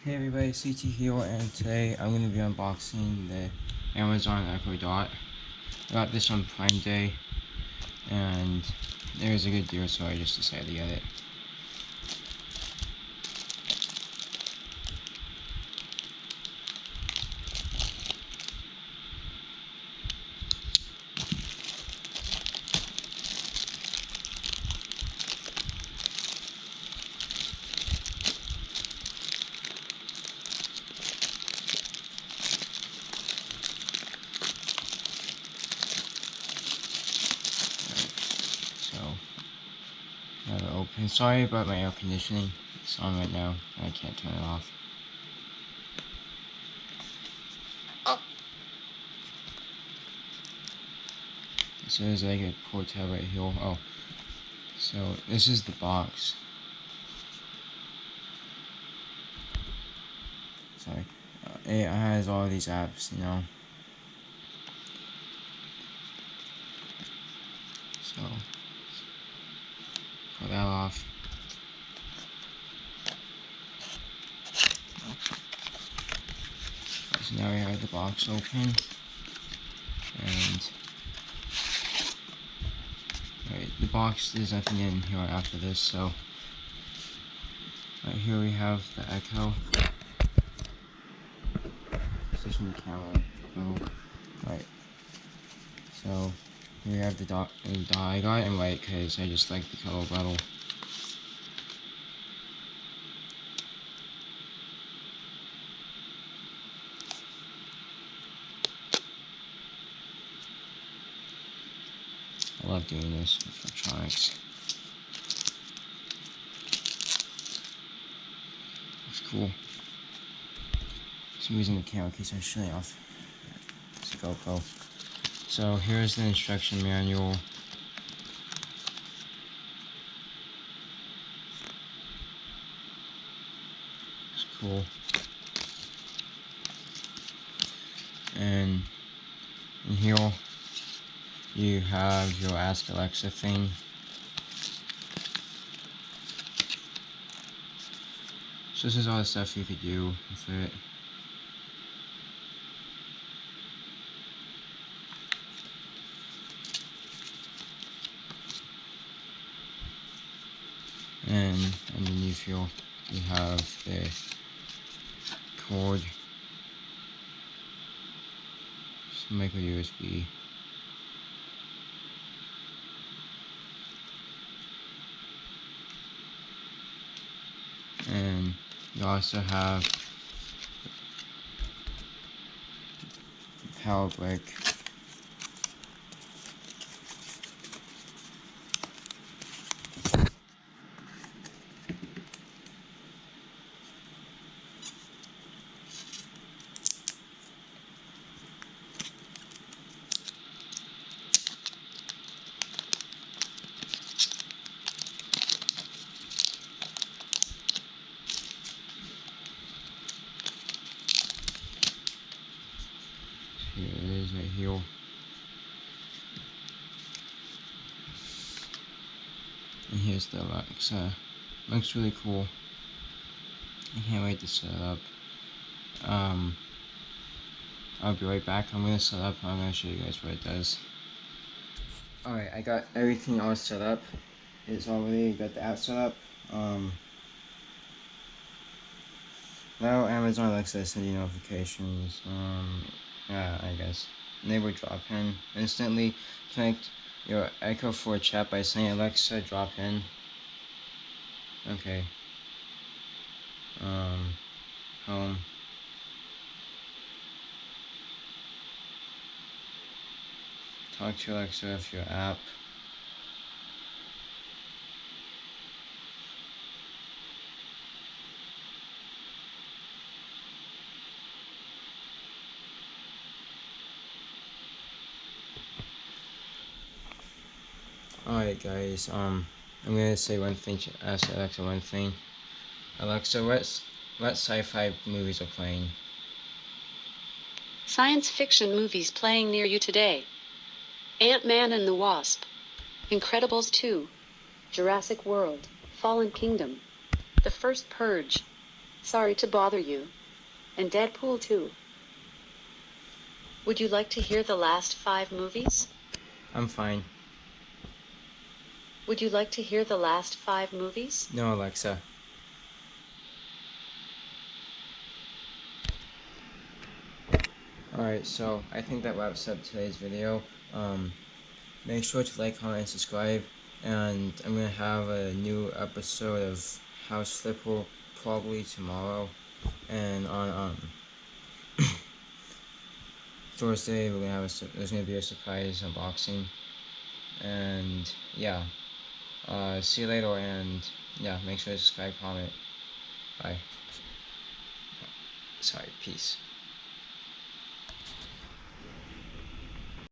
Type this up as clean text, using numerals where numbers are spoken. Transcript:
Hey everybody, CT here, and today I'm going to be unboxing the Amazon Echo Dot. I got this on Prime Day, and it was a good deal, so I just decided to get it. So, I have it open. Sorry about my air conditioning. It's on right now, and I can't turn it off. So there's like a port tab right here. Oh, so this is the box. Sorry. It has all these apps, So, pull that off. So now we have the box open, and the box, there's nothing in here after this, so right here we have the Echo. Position the camera. Right. So here we have the dot. I got it in white because I just like the color better. I love doing this with electronics. It's cool. So I'm using the camera case I'm showing off. It's a GoPro. So here's the instruction manual. It's cool. And in here you have your Ask Alexa thing. So this is all the stuff you could do with it. And underneath here you have the cord, micro USB. And you also have the power brick. Here it is right here. And here's the Alexa. Looks really cool. I can't wait to set it up. I'll be right back. I'm gonna set up and I'm gonna show you guys what it does. Alright, I got everything all set up. It's already got the app set up. Now Amazon Alexa send you notifications. I guess. Enable drop-in. Instantly connect your Echo for a chat by saying Alexa drop-in. Okay. Home. Talk to Alexa with your app. Alright guys, I'm gonna say one thing, ask Alexa one thing. Alexa, what sci-fi movies are playing? Science fiction movies playing near you today. Ant-Man and the Wasp. Incredibles 2. Jurassic World. Fallen Kingdom. The First Purge. Sorry to bother you. And Deadpool too. Would you like to hear the last 5 movies? I'm fine. Would you like to hear the last 5 movies? No, Alexa. Alright, so I think that wraps up today's video. Make sure to like, comment, and subscribe. And I'm going to have a new episode of House Flipper probably tomorrow. And on Thursday, we're gonna have there's gonna be a surprise unboxing. And yeah, see you later. And yeah, make sure to subscribe, comment. Bye. Sorry, peace.